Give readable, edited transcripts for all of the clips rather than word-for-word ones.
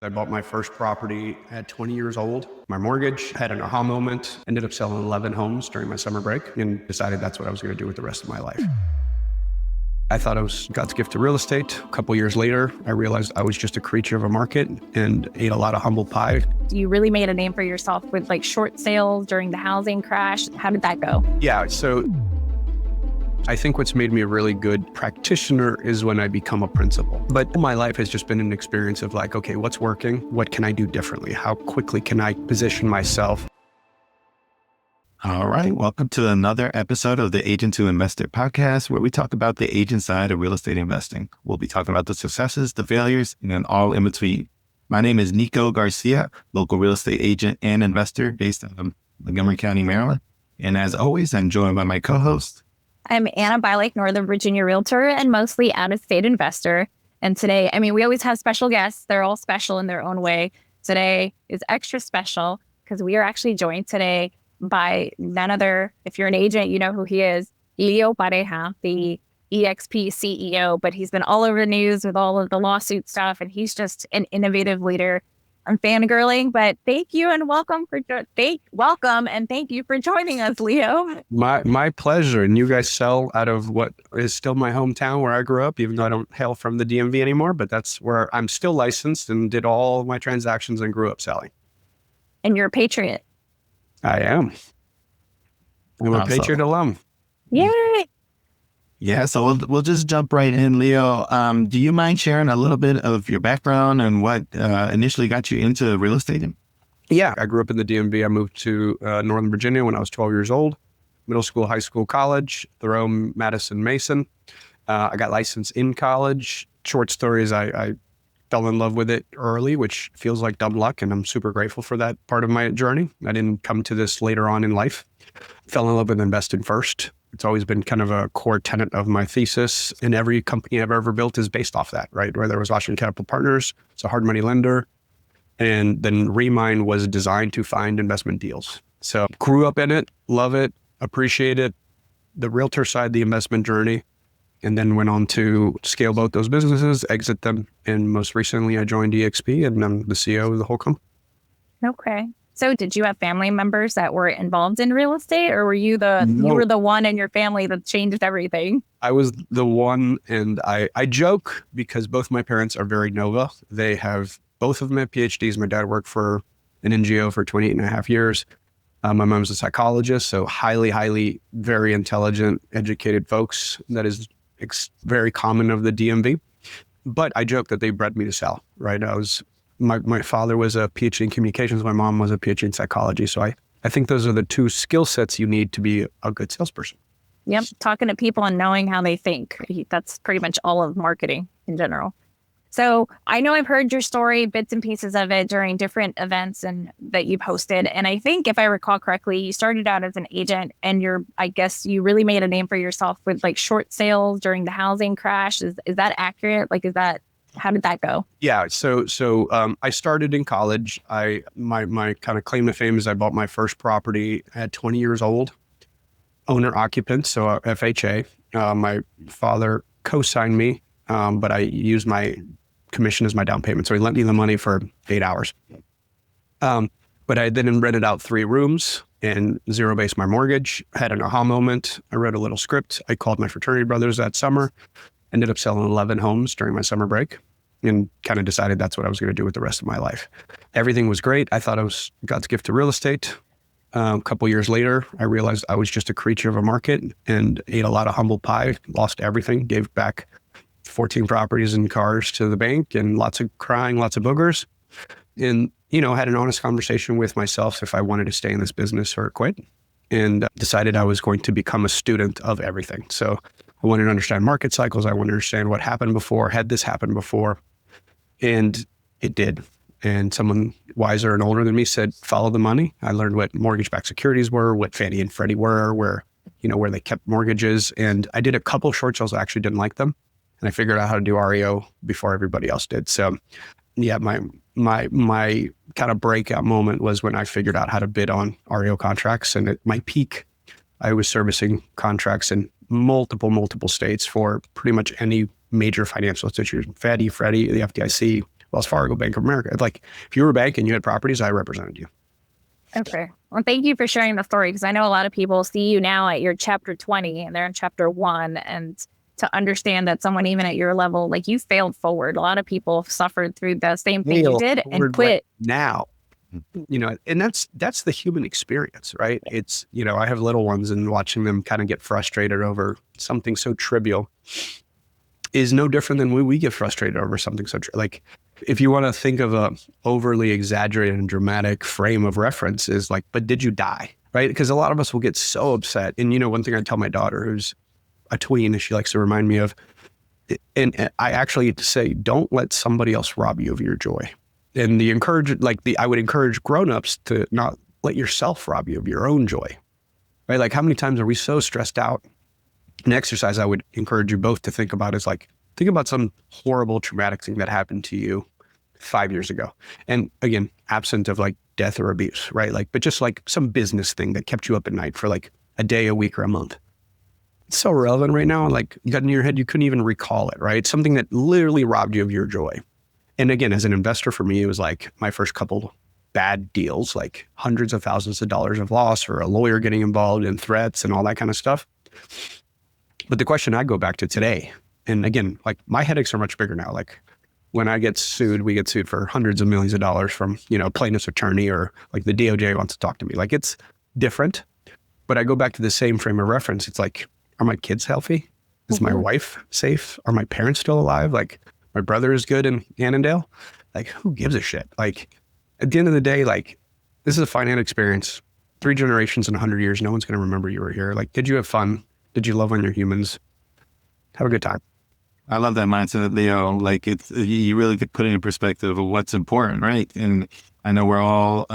I bought my first property at 20 years old. My mortgage had an aha moment, ended up selling 11 homes during my summer break and decided that's what I was going to do with the rest of my life. I thought I was God's gift to real estate. A couple years later, I realized I was just a creature of a market and ate a lot of humble pie. You really made a name for yourself with like short sales during the housing crash. How did that go? Yeah, so I think what's made me a really good practitioner is when I become a principal. But my life has just been an experience of like, okay, what's working? What can I do differently? How quickly can I position myself? All right. Welcome to another episode of the Agent to Investor podcast, where we talk about the agent side of real estate investing. We'll be talking about the successes, the failures, and then all in between. My name is Nico Garcia, local real estate agent and investor based out of Montgomery County, Maryland. And as always, I'm joined by my co-host. I'm Anna Bilake, Northern Virginia realtor and mostly out-of-state investor. And today, we always have special guests. They're all special in their own way. Today is extra special because we are actually joined today by none other, if you're an agent, you know who he is, Leo Pareja, the EXP CEO, but he's been all over the news with all of the lawsuit stuff, and he's just an innovative leader. I'm fangirling, but thank you and welcome and thank you for joining us, Leo. My pleasure. And you guys sell out of what is still my hometown where I grew up, even though I don't hail from the DMV anymore, but that's where I'm still licensed and did all my transactions and grew up selling. And you're a patriot. I am. I'm a Patriot alum. Yay! Yeah, so we'll just jump right in, Leo. Do you mind sharing a little bit of your background and what initially got you into real estate? Yeah, I grew up in the DMV. I moved to Northern Virginia when I was 12 years old. Middle school, high school, college, Thoreau, Madison, Mason. I got licensed in college. Short stories, I fell in love with it early, which feels like dumb luck, and I'm super grateful for that part of my journey. I didn't come to this later on in life. Fell in love with investing first. It's always been kind of a core tenet of my thesis, and every company I've ever built is based off that, right? Whether it was Washington Capital Partners, it's a hard money lender, and then Remine was designed to find investment deals. So grew up in it, love it, appreciate it, the realtor side, the investment journey, and then went on to scale both those businesses, exit them. And most recently, I joined EXP and I'm the CEO of the whole company. Okay. So did you have family members that were involved in real estate, or were you No. you were the one in your family that changed everything? I was the one, and I joke because both my parents are very Nova. They have, both of them have PhDs. My dad worked for an NGO for 28 and a half years. My mom's a psychologist, so highly, very intelligent, educated folks. That is very common of the DMV. But I joke that they bred me to sell, right? My father was a PhD in communications. My mom was a PhD in psychology. So I think those are the two skill sets you need to be a good salesperson. Yep. Talking to people and knowing how they think. That's pretty much all of marketing in general. So I know I've heard your story, bits and pieces of it during different events and that you've hosted. And I think if I recall correctly, you started out as an agent and I guess you really made a name for yourself with like short sales during the housing crash. Is that accurate? How did that go? Yeah. So I started in college. My kind of claim to fame is I bought my first property at 20 years old, owner occupant. So FHA. My father co-signed me, but I used my commission as my down payment. So he lent me the money for 8 hours. But I then rented out 3 rooms and zero-based my mortgage, had an aha moment. I wrote a little script. I called my fraternity brothers that summer, ended up selling 11 homes during my summer break and kind of decided that's what I was going to do with the rest of my life. Everything was great. I thought I was God's gift to real estate. A couple years later, I realized I was just a creature of a market and ate a lot of humble pie, lost everything, gave back 14 properties and cars to the bank and lots of crying, lots of boogers. And, had an honest conversation with myself if I wanted to stay in this business or quit, and decided I was going to become a student of everything. So I wanted to understand market cycles. I wanted to understand what happened before, had this happened before, and it did. And someone wiser and older than me said, follow the money. I learned what mortgage-backed securities were, what Fannie and Freddie were, where they kept mortgages. And I did a couple short sales. I actually didn't like them. And I figured out how to do REO before everybody else did. So yeah, my kind of breakout moment was when I figured out how to bid on REO contracts. And at my peak, I was servicing contracts in multiple states for pretty much any major financial institution, Fannie, Freddie, the FDIC, Wells Fargo, Bank of America. Like if you were a bank and you had properties, I represented you. Okay. Well, thank you for sharing the story, because I know a lot of people see you now at your chapter 20 and they're in chapter 1. And to understand that someone even at your level, like you failed forward. A lot of people suffered through the same thing you did and quit. Now, and that's the human experience, right? It's, I have little ones, and watching them kind of get frustrated over something so trivial is no different than when we get frustrated over something so like, if you want to think of a overly exaggerated and dramatic frame of reference is like, but did you die? Right? Because a lot of us will get so upset. And one thing I tell my daughter, who's a tween, she likes to remind me of, and I actually say, don't let somebody else rob you of your joy. And I would encourage grownups to not let yourself rob you of your own joy, right? Like how many times are we so stressed out? An exercise I would encourage you both to think about is like, think about some horrible traumatic thing that happened to you 5 years ago. And again, absent of like death or abuse, right? Like, but just like some business thing that kept you up at night for like a day, a week, or a month. It's so relevant right now. Like you got in your head, you couldn't even recall it, right? Something that literally robbed you of your joy. And again, as an investor, for me, it was like my first couple bad deals, like hundreds of thousands of dollars of loss, or a lawyer getting involved in threats and all that kind of stuff. But the question I go back to today, and again, like my headaches are much bigger now. Like when I get sued, we get sued for hundreds of millions of dollars from, a plaintiff's attorney, or like the DOJ wants to talk to me. Like it's different, but I go back to the same frame of reference. It's like, are my kids healthy? Is my wife safe? Are my parents still alive? Like my brother is good in Annandale. Like who gives a shit? Like at the end of the day, like this is a finite experience. 3 generations in 100 years, no one's going to remember you were here. Like, did you have fun? Did you love on your humans? Have a good time. I love that mindset, Leo. Like you really could put it in perspective of what's important, right? And I know we're all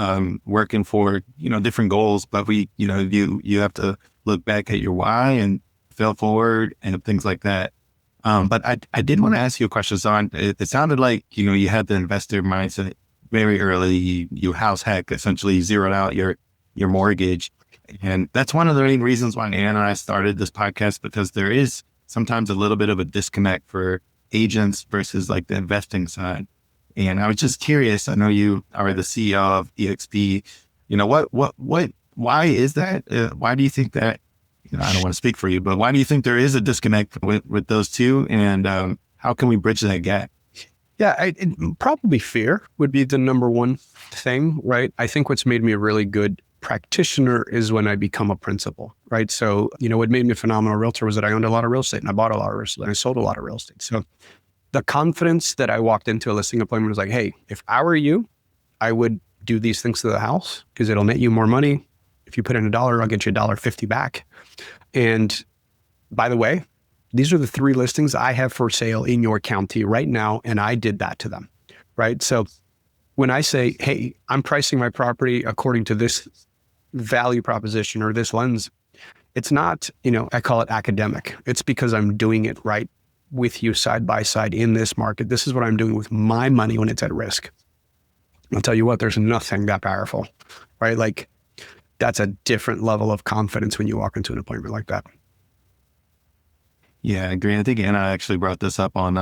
working for, different goals, but you have to look back at your why and fail forward and things like that. But I did want to ask you a question, Son. It sounded like, you had the investor mindset very early. You house hack, essentially zeroed out your mortgage. And that's one of the main reasons why Ann and I started this podcast, because there is sometimes a little bit of a disconnect for agents versus like the investing side. And I was just curious, I know you are the CEO of EXP, why is that? Why do you think that, I don't want to speak for you, but why do you think there is a disconnect with those two? And how can we bridge that gap? Yeah, probably fear would be the number one thing, right? I think what's made me a really good practitioner is when I become a principal, right? So, what made me a phenomenal realtor was that I owned a lot of real estate, and I bought a lot of real estate, and I sold a lot of real estate. So the confidence that I walked into a listing appointment was like, hey, if I were you, I would do these things to the house because it'll net you more money. If you put in $1, I'll get you $1.50 back. And by the way, these are the 3 listings I have for sale in your county right now. And I did that to them, right? So when I say, hey, I'm pricing my property according to this value proposition or this lens, it's not, I call it academic. It's because I'm doing it right with you side by side in this market. This is what I'm doing with my money when it's at risk. I'll tell you what, there's nothing that powerful, right? Like that's a different level of confidence when you walk into an appointment like that. Yeah, I agree. I think Anna actually brought this up on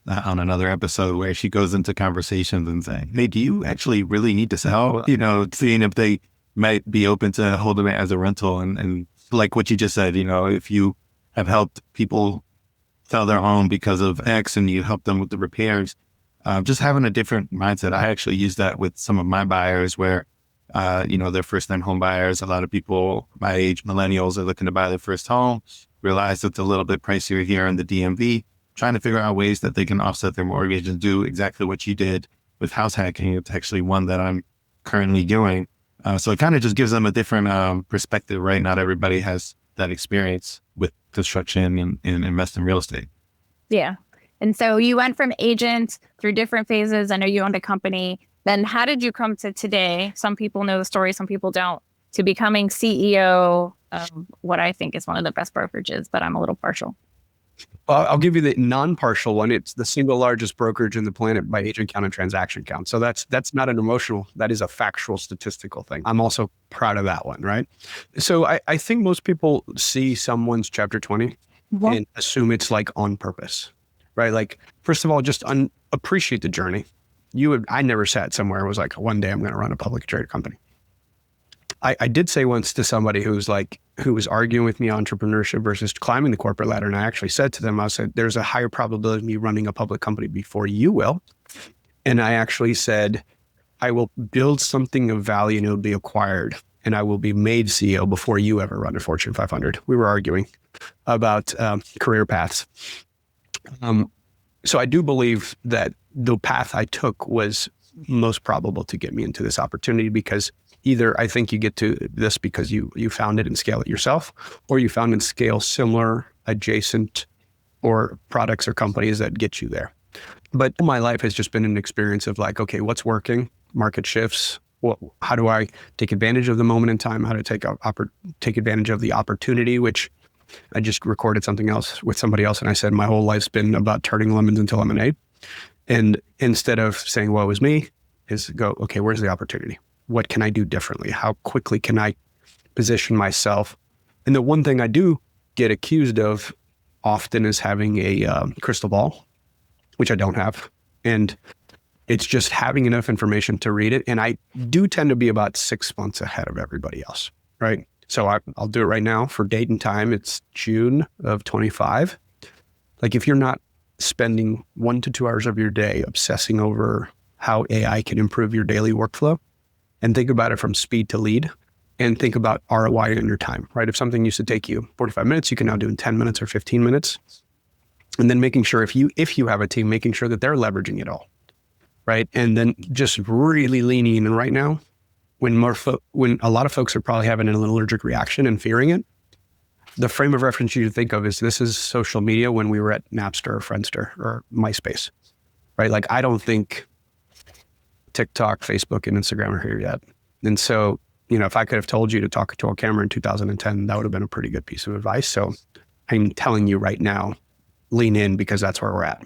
another episode where she goes into conversations and saying, hey, do you actually really need to sell? Seeing if they might be open to holding it as a rental. And like what you just said, if you have helped people sell their home because of X and you help them with the repairs, just having a different mindset. I actually use that with some of my buyers where, they're first time home buyers. A lot of people my age, millennials, are looking to buy their first home, realize it's a little bit pricier here in the DMV, trying to figure out ways that they can offset their mortgage and do exactly what you did with house hacking. It's actually one that I'm currently doing. So it kind of just gives them a different perspective, right? Not everybody has that experience with construction and invest in real estate. Yeah. And so you went from agent through different phases. I know you owned a company. Then how did you come to today? Some people know the story, some people don't, to becoming CEO of what I think is one of the best brokerages, but I'm a little partial. Well, I'll give you the non-partial one. It's the single largest brokerage in the planet by agent count and transaction count. So that's not an emotional, that is a factual statistical thing. I'm also proud of that one, right? So I think most people see someone's chapter 20 and assume it's like on purpose, right? Like, first of all, just appreciate the journey. I never sat somewhere and was like, one day I'm going to run a publicly traded company. I did say once to somebody who was arguing with me entrepreneurship versus climbing the corporate ladder. And I actually said to them, I said, there's a higher probability of me running a public company before you will. And I actually said, I will build something of value and it'll be acquired. And I will be made CEO before you ever run a Fortune 500. We were arguing about career paths. So I do believe that the path I took was most probable to get me into this opportunity, because either I think you get to this because you found it and scale it yourself, or you found and scale similar, adjacent, or products or companies that get you there. But my life has just been an experience of like, okay, what's working? Market shifts. How do I take advantage of the moment in time? How to take advantage of the opportunity, which I just recorded something else with somebody else. And I said, my whole life's been about turning lemons into lemonade. And instead of saying, woe is me, is go, okay, where's the opportunity? What can I do differently? How quickly can I position myself? And the one thing I do get accused of often is having a crystal ball, which I don't have. And it's just having enough information to read it. And I do tend to be about 6 months ahead of everybody else, right? So I'll do it right now for date and time. It's June of 25. Like, if you're not spending 1 to 2 hours of your day obsessing over how AI can improve your daily workflow, and think about it from speed to lead, and think about ROI in your time, right? If something used to take you 45 minutes, you can now do in 10 minutes or 15 minutes. And then making sure if you have a team, making sure that they're leveraging it all, right? And then just really leaning in. And right now, when a lot of folks are probably having an allergic reaction and fearing it, the frame of reference you think of is this is social media when we were at Napster or Friendster or MySpace, right? Like, I don't think TikTok, Facebook, and Instagram are here yet. And so, if I could have told you to talk to a camera in 2010, that would have been a pretty good piece of advice. So I'm telling you right now, lean in, because that's where we're at.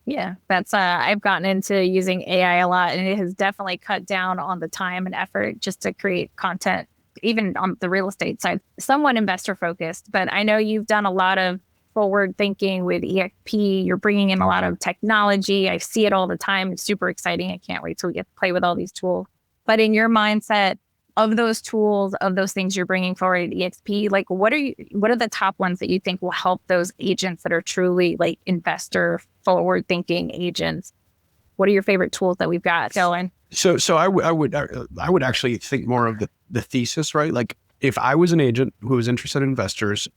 Yeah, that's I've gotten into using AI a lot, and it has definitely cut down on the time and effort just to create content, even on the real estate side. Somewhat investor focused, but I know you've done a lot of forward thinking with EXP. You're bringing in a lot of technology. I see it all the time. It's super exciting. I can't wait till we get to play with all these tools. But in your mindset of those tools, of those things you're bringing forward at EXP, like what are the top ones that you think will help those agents that are truly like investor forward thinking agents? What are your favorite tools that we've got going? So I would actually think more of the thesis, right? Like, if I was an agent who was interested in investors,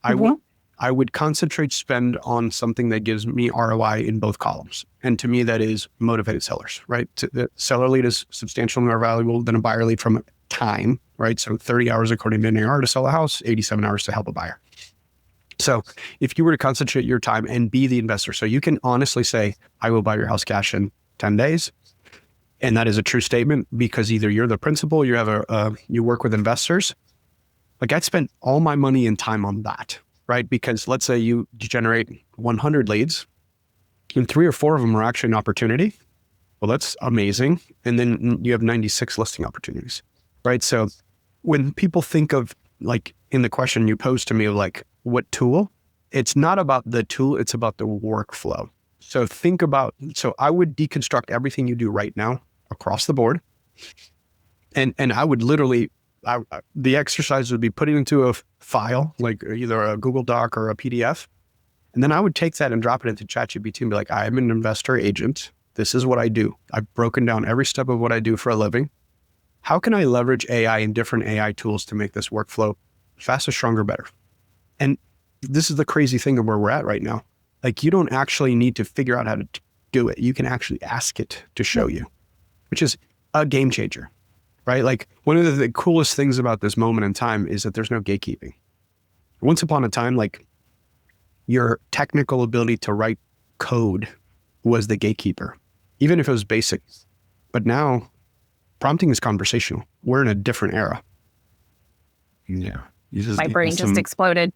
I would concentrate spend on something that gives me ROI in both columns. And to me, that is motivated sellers, right? The seller lead is substantially more valuable than a buyer lead from time, right? So 30 hours according to NAR to sell a house, 87 hours to help a buyer. So if you were to concentrate your time and be the investor, so you can honestly say, I will buy your house cash in 10 days. And that is a true statement, because either you're the principal, you work with investors. Like, I'd spend all my money and time on that, right? Because let's say you generate 100 leads and 3 or 4 of them are actually an opportunity. Well, that's amazing. And then you have 96 listing opportunities, right? So when people think of, like, in the question you posed to me of like, what tool? It's not about the tool, it's about the workflow. So I would deconstruct everything you do right now across the board. And I would literally, the exercise would be putting into a file, like either a Google Doc or a PDF. And then I would take that and drop it into ChatGPT and be like, I'm an investor agent. This is what I do. I've broken down every step of what I do for a living. How can I leverage AI and different AI tools to make this workflow faster, stronger, better? And this is the crazy thing of where we're at right now. Like, you don't actually need to figure out how to do it. You can actually ask it to show you, which is a game changer, right? Like, one of the coolest things about this moment in time is that there's no gatekeeping. Once upon a time, like, your technical ability to write code was the gatekeeper, even if it was basic. But now prompting is conversational. We're in a different era. Yeah. My brain just exploded.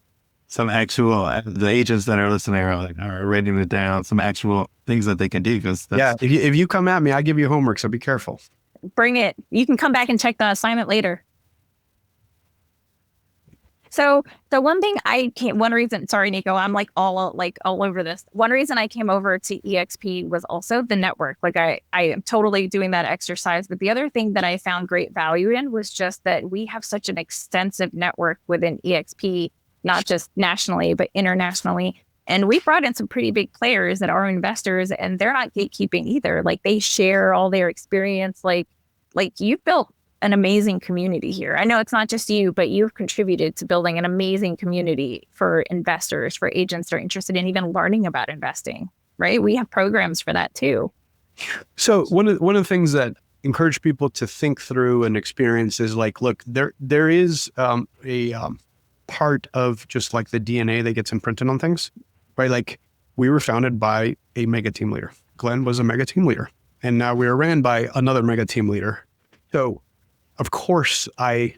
Some actual, the agents that are listening are writing it down, some actual things that they can do. If you come at me, I give you homework, so be careful. Bring it. You can come back and check the assignment later. So one thing one reason, sorry, Nico, I'm all over this. One reason I came over to EXP was also the network. Like I am totally doing that exercise. But the other thing that I found great value in was just that we have such an extensive network within EXP, not just nationally, but internationally. And we brought in some pretty big players that are investors, and they're not gatekeeping either. Like they share all their experience. Like you've built an amazing community here. I know it's not just you, but you've contributed to building an amazing community for investors, for agents that are interested in even learning about investing, right? We have programs for that too. So one of the things that encourage people to think through and experience is like, look, there is a part of just like the DNA that gets imprinted on things, right? Like we were founded by a mega team leader. Glenn was a mega team leader, and now we are ran by another mega team leader. So of course, I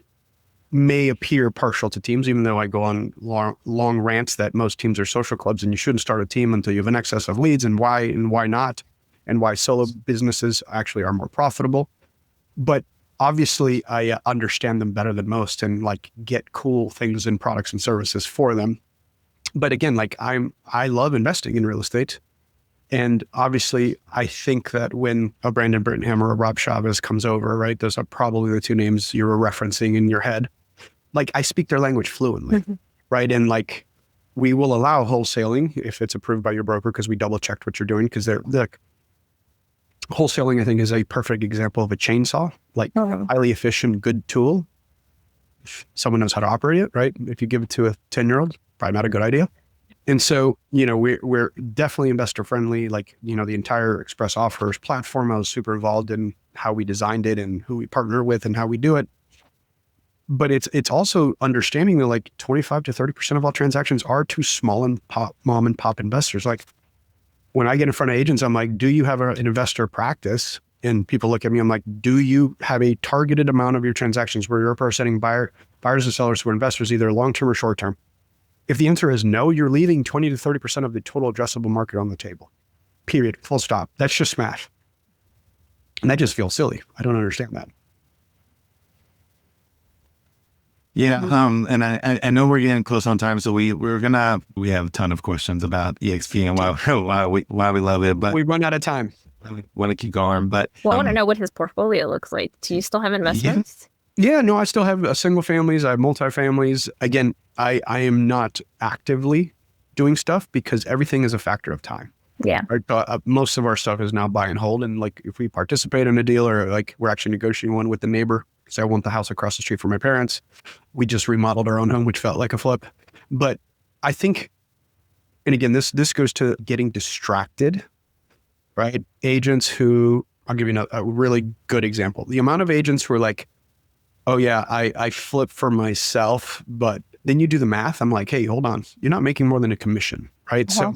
may appear partial to teams, even though I go on long rants that most teams are social clubs and you shouldn't start a team until you have an excess of leads, and why not, and why solo businesses actually are more profitable. But obviously, I understand them better than most and like get cool things and products and services for them. But again, like I love investing in real estate. And obviously, I think that when a Brandon Brittenham or a Rob Chavez comes over, right, those are probably the two names you were referencing in your head. Like I speak their language fluently, right? And like we will allow wholesaling if it's approved by your broker because we double checked what you're doing, because they're wholesaling, I think, is a perfect example of a chainsaw, like highly efficient, good tool. If someone knows how to operate it, right? If you give it to a 10-year-old, probably not a good idea. And so, we're definitely investor friendly. Like, the entire Express Offers platform, I was super involved in how we designed it and who we partner with and how we do it. But it's also understanding that like 25 to 30% of all transactions are to small and mom and pop investors. Like when I get in front of agents, I'm like, do you have an investor practice? And people look at me, I'm like, do you have a targeted amount of your transactions where you're representing buyers and sellers who are investors, either long-term or short-term? If the answer is no, you're leaving 20 to 30% of the total addressable market on the table. Period. Full stop. That's just smash. And that just feels silly. I don't understand that. Yeah. And I know we're getting close on time, so we have a ton of questions about EXP and why we love it, but we run out of time. We want to keep going. But I want to know what his portfolio looks like. Do you still have investments? Yeah, no, I still have single families. I have multifamilies. Again, I am not actively doing stuff because everything is a factor of time. Yeah. Right? Most of our stuff is now buy and hold. And like, if we participate in a deal or like we're actually negotiating one with the neighbor, because I want the house across the street from my parents, we just remodeled our own home, which felt like a flip. But I think, and again, this goes to getting distracted, right? Agents who, I'll give you a really good example. The amount of agents who are like, oh yeah, I flip for myself, but then you do the math. I'm like, hey, hold on. You're not making more than a commission, right? So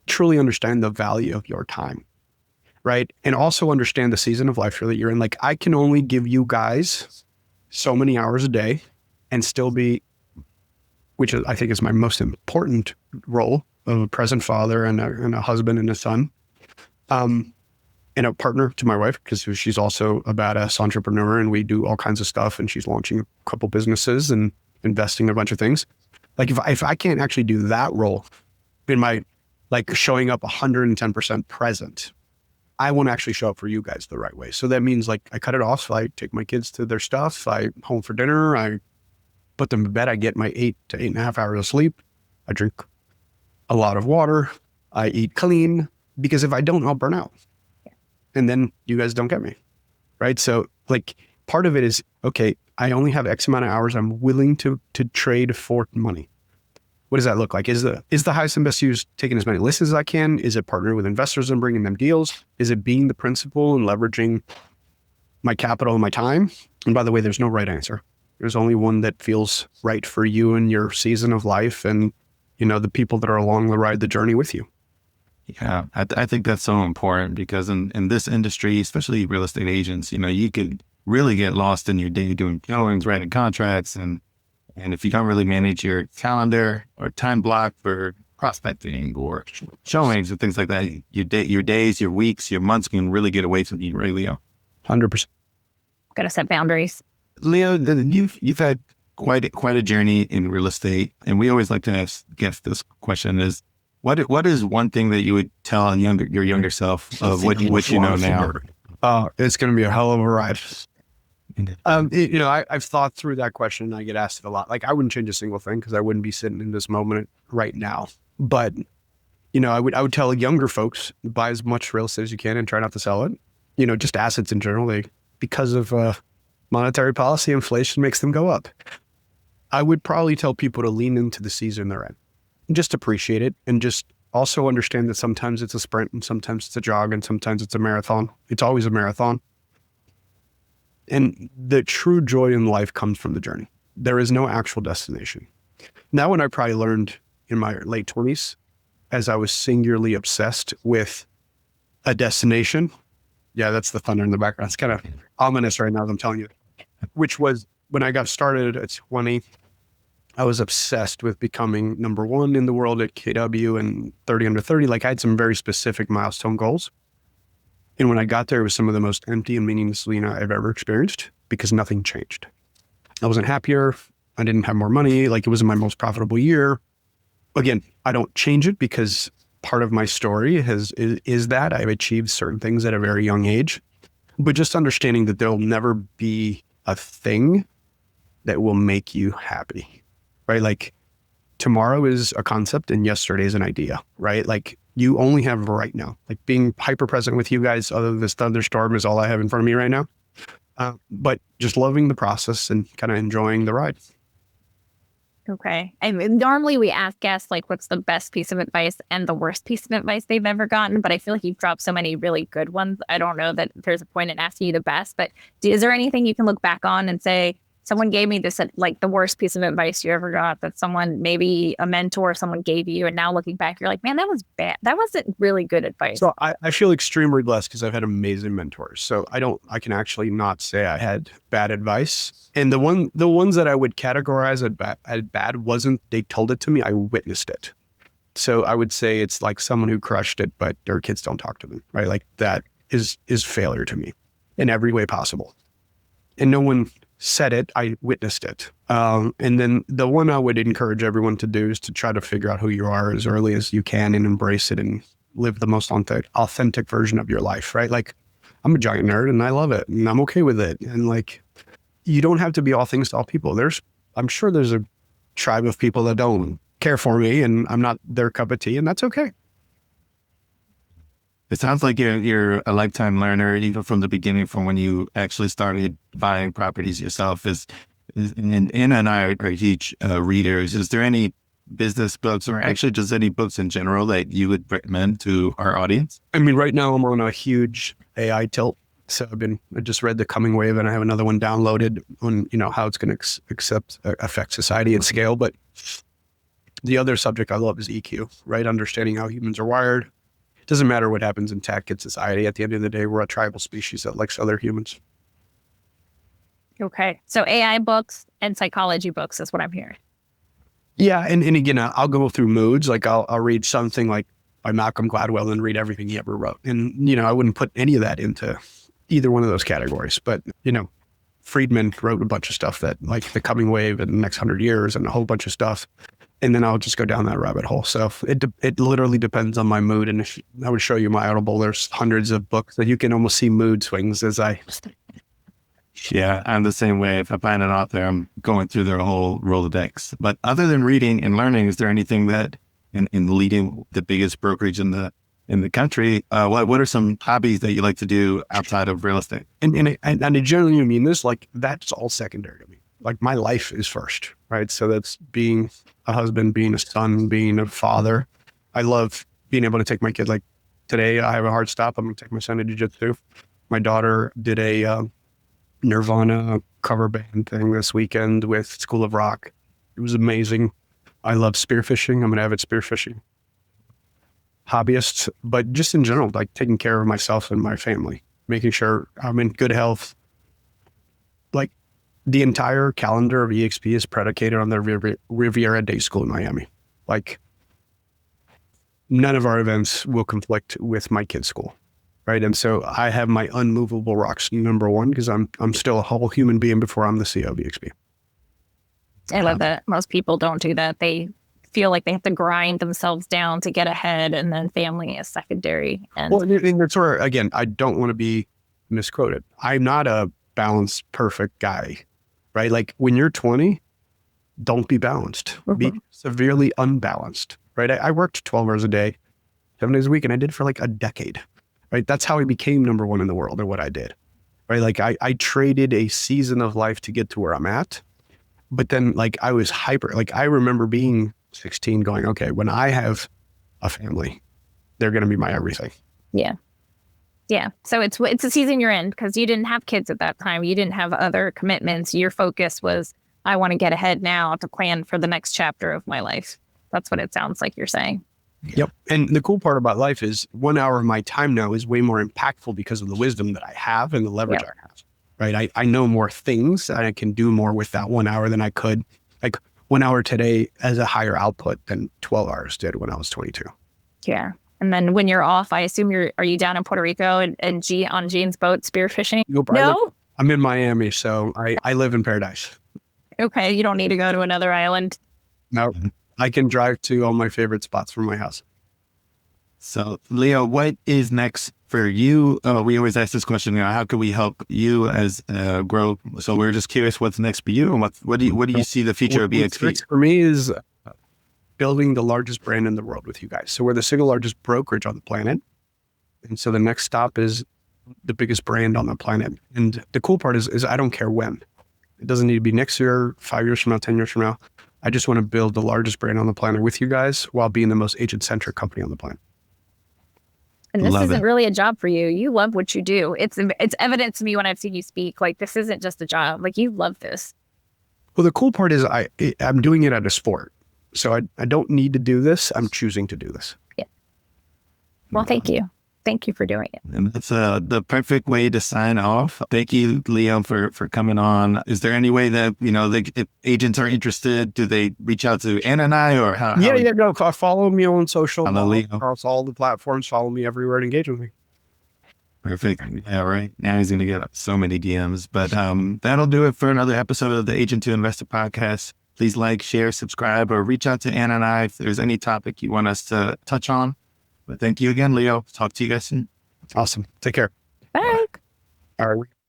truly understand the value of your time, right? And also understand the season of life that you're in. Like I can only give you guys so many hours a day and still be, which I think is my most important role of a present father and a husband and a son. And a partner to my wife, because she's also a badass entrepreneur and we do all kinds of stuff, and she's launching a couple businesses and investing in a bunch of things. Like if I can't actually do that role in my, like showing up 110% present, I won't actually show up for you guys the right way. So that means like I cut it off. I take my kids to their stuff. I home for dinner. I put them to bed. I get my 8 to 8.5 hours of sleep. I drink a lot of water. I eat clean, because if I don't, I'll burn out. And then you guys don't get me, right? So like part of it is, okay, I only have X amount of hours I'm willing to trade for money. What does that look like? Is the highest and best use taking as many listings as I can? Is it partnering with investors and bringing them deals? Is it being the principal and leveraging my capital and my time? And by the way, there's no right answer. There's only one that feels right for you and your season of life and, the people that are along the journey with you. Yeah, I think that's so important, because in this industry, especially real estate agents, you could really get lost in your day doing showings, writing contracts. And if you don't really manage your calendar or time block for prospecting or showings and things like that, your days, your weeks, your months can really get away from you, right, Leo? 100%. Got to set boundaries. Leo, you've had quite a journey in real estate. And we always like to ask guests this question is, what is one thing that you would tell your younger self of what you know now? It's going to be a hell of a ride. I've thought through that question and I get asked it a lot. Like, I wouldn't change a single thing because I wouldn't be sitting in this moment right now. But, I would tell younger folks, buy as much real estate as you can and try not to sell it. Just assets in general, because of monetary policy, inflation makes them go up. I would probably tell people to lean into the season they're in and just appreciate it, and just also understand that sometimes it's a sprint and sometimes it's a jog and sometimes it's a marathon. It's always a marathon. And the true joy in life comes from the journey. There is no actual destination. That one I probably learned in my late 20s as I was singularly obsessed with a destination. Yeah, that's the thunder in the background. It's kind of ominous right now as I'm telling you. Which was when I got started at 20, I was obsessed with becoming number one in the world at KW and 30 under 30. Like, I had some very specific milestone goals. And when I got there, it was some of the most empty and meaningless I've ever experienced because nothing changed. I wasn't happier. I didn't have more money. Like, it wasn't my most profitable year. Again, I don't change it because part of my story is that I've achieved certain things at a very young age, but just understanding that there'll never be a thing that will make you happy, right? Like, tomorrow is a concept and yesterday is an idea, right? Like, you only have right now. Like, being hyper present with you guys, other than this thunderstorm, is all I have in front of me right now. But just loving the process and kind of enjoying the ride. Okay. And normally we ask guests, like, what's the best piece of advice and the worst piece of advice they've ever gotten. But I feel like you've dropped so many really good ones. I don't know that there's a point in asking you the best, but is there anything you can look back on and say, someone gave me this, like, the worst piece of advice you ever got, that someone, maybe a mentor, someone gave you, and now looking back, you're like, man, that was bad. That wasn't really good advice. So I feel extremely blessed because I've had amazing mentors. So I can actually not say I had bad advice. And the ones that I would categorize as bad wasn't, they told it to me, I witnessed it. So I would say it's like someone who crushed it, but their kids don't talk to them, right? Like, that is failure to me in every way possible. And no one said it, I witnessed it. And then the one I would encourage everyone to do is to try to figure out who you are as early as you can and embrace it and live the most authentic version of your life, right? Like, I'm a giant nerd and I love it and I'm okay with it. And, like, you don't have to be all things to all people. I'm sure there's a tribe of people that don't care for me and I'm not their cup of tea, and that's okay. It sounds like you're a lifetime learner, even from the beginning, from when you actually started buying properties yourself. And I are huge readers. Is there any business books, or actually just any books in general, that you would recommend to our audience? I mean, right now I'm on a huge AI tilt. So I just read The Coming Wave, and I have another one downloaded on, how it's going to affect society at scale. But the other subject I love is EQ, right? Understanding how humans are wired. Doesn't matter what happens in tech, in society. At the end of the day, we're a tribal species that likes other humans. Okay. So AI books and psychology books is what I'm hearing. Yeah. And again, I'll go through moods. Like, I'll read something like by Malcolm Gladwell and read everything he ever wrote. And, I wouldn't put any of that into either one of those categories. But, Friedman wrote a bunch of stuff that, like, The Coming Wave and the next 100 years and a whole bunch of stuff. And then I'll just go down that rabbit hole. So it literally depends on my mood. And if I would show you my Audible, there's hundreds of books that you can almost see mood swings as I. Yeah, I'm the same way. If I find an author, I'm going through their whole Rolodex. But other than reading and learning, is there anything that in leading the biggest brokerage in the country, what are some hobbies that you like to do outside of real estate? And I genuinely mean this, like, that's all secondary to me. Like, my life is first, right? So that's being a husband, being a son, being a father. I love being able to take my kid. Like, today I have a hard stop. I'm going to take my son to jiu-jitsu. My daughter did a Nirvana cover band thing this weekend with School of Rock. It was amazing. I love spearfishing. I'm an avid spearfishing hobbyist, but just in general, like, taking care of myself and my family, making sure I'm in good health. Like, the entire calendar of EXP is predicated on the Riviera Day School in Miami. Like, none of our events will conflict with my kids' school, right? And so I have my unmovable rocks number one, because I'm still a whole human being before I'm the CEO of EXP. I love that. Most people don't do that. They feel like they have to grind themselves down to get ahead, and then family is secondary. And Well, and that's where, again, I don't want to be misquoted. I'm not a balanced, perfect guy, right? Like when you're 20, don't be balanced. Be severely unbalanced, right? I worked 12 hours a day, 7 days a week, and I did it for like a decade, right? That's how I became number one in the world, or what I did, right? Like I traded a season of life to get to where I'm at. But then like I was hyper, like I remember being 16 going, okay, when I have a family, they're going to be my everything. yeah. Yeah. So it's a season you're in because you didn't have kids at that time. You didn't have other commitments. Your focus was, I want to get ahead now to plan for the next chapter of my life. That's what it sounds like you're saying. Yep. And the cool part about life is 1 hour of my time now is way more impactful because of the wisdom that I have and the leverage I have, right? I know more things and I can do more with that 1 hour than I could. Like 1 hour today as a higher output than 12 hours did when I was 22. Yeah. And then when you're off, I assume are you down in Puerto Rico and on Gene's boat spearfishing? Nope, No? I'm in Miami, so I live in paradise. Okay. You don't need to go to another island. No, I can drive to all my favorite spots from my house. So, Leo, what is next for you? We always ask this question, how can we help you as grow? So we're just curious what's next for you, and what do you see the future of What's EXP? next for me is building the largest brand in the world with you guys. So we're the single largest brokerage on the planet. And so the next stop is the biggest brand on the planet. And the cool part is I don't care when. It doesn't need to be next year, 5 years from now, 10 years from now. I just want to build the largest brand on the planet with you guys while being the most agent-centric company on the planet. And this isn't really a job for you. You love what you do. It's evident to me when I've seen you speak. Like, this isn't just a job. Like, you love this. Well, the cool part is I'm doing it at a sport. So I don't need to do this. I'm choosing to do this. Yeah. Well, thank you. Thank you for doing it. And that's the perfect way to sign off. Thank you, Leo, for coming on. Is there any way that, if agents are interested, do they reach out to Anna and I, or how? No, follow me on social. Leo. Across all the platforms. Follow me everywhere and engage with me. Perfect. Yeah, right. Now he's going to get so many DMs. But that'll do it for another episode of the Agent to Investor podcast. Please like, share, subscribe, or reach out to Anna and I if there's any topic you want us to touch on. But thank you again, Leo. Talk to you guys soon. Awesome. Take care. Bye. All right.